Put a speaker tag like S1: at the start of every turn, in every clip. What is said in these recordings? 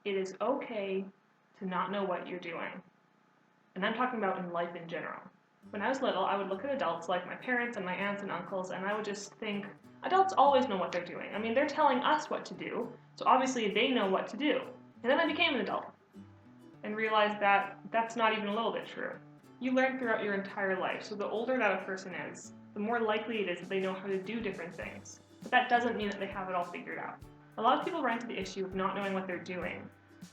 S1: it is okay to not know what you're doing. And I'm talking about in life in general. When I was little, I would look at adults like my parents and my aunts and uncles, and I would just think, adults always know what they're doing. I mean, they're telling us what to do, so obviously they know what to do. And then I became an adult and realized that that's not even a little bit true. You learn throughout your entire life, so the older that a person is, the more likely it is that they know how to do different things. But that doesn't mean that they have it all figured out. A lot of people run into the issue of not knowing what they're doing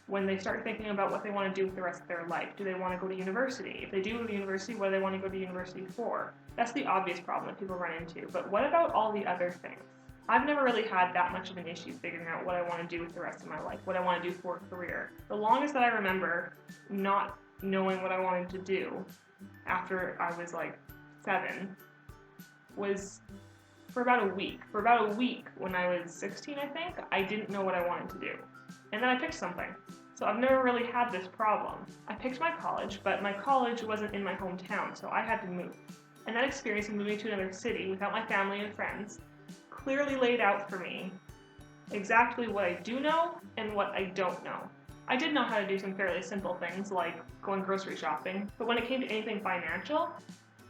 S1: when they start thinking about what they want to do with the rest of their life. Do they want to go to university? If they do go to university, what do they want to go to university for? That's the obvious problem that people run into. But what about all the other things? I've never really had that much of an issue figuring out what I want to do with the rest of my life, what I want to do for a career. The longest that I remember not knowing what I wanted to do after I was like 7 was for about a week. For about a week when I was 16, I think, I didn't know what I wanted to do. And then I picked something. So I've never really had this problem. I picked my college, but my college wasn't in my hometown, so I had to move. And that experience of moving to another city without my family and friends clearly laid out for me exactly what I do know and what I don't know. I did know how to do some fairly simple things like going grocery shopping, but when it came to anything financial,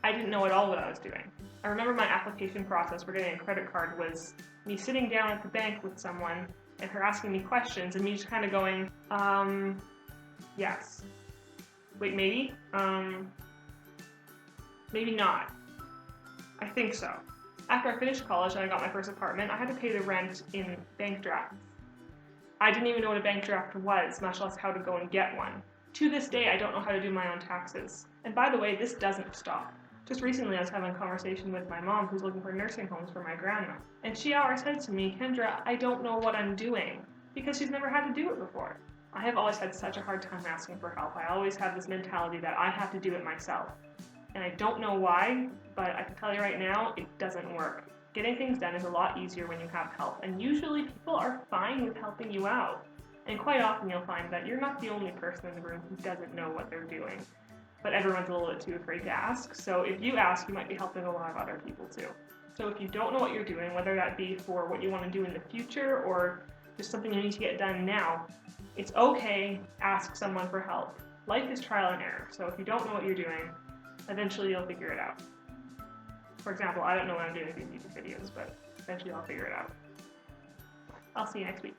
S1: I didn't know at all what I was doing. I remember my application process for getting a credit card was me sitting down at the bank with someone and her asking me questions and me just kind of going, yes. Wait, maybe? Maybe not. I think so. After I finished college and I got my first apartment, I had to pay the rent in bank drafts. I didn't even know what a bank draft was, much less how to go and get one. To this day, I don't know how to do my own taxes. And by the way, this doesn't stop. Just recently, I was having a conversation with my mom who's looking for nursing homes for my grandma. And she always said to me, Kendra, I don't know what I'm doing, because she's never had to do it before. I have always had such a hard time asking for help. I always have this mentality that I have to do it myself. And I don't know why, but I can tell you right now, it doesn't work. Getting things done is a lot easier when you have help, and usually people are fine with helping you out. And quite often you'll find that you're not the only person in the room who doesn't know what they're doing. But everyone's a little bit too afraid to ask, so if you ask, you might be helping a lot of other people too. So if you don't know what you're doing, whether that be for what you want to do in the future or just something you need to get done now, it's okay, ask someone for help. Life is trial and error, so if you don't know what you're doing, eventually you'll figure it out. For example, I don't know what I'm doing with these YouTube videos, but eventually I'll figure it out. I'll see you next week.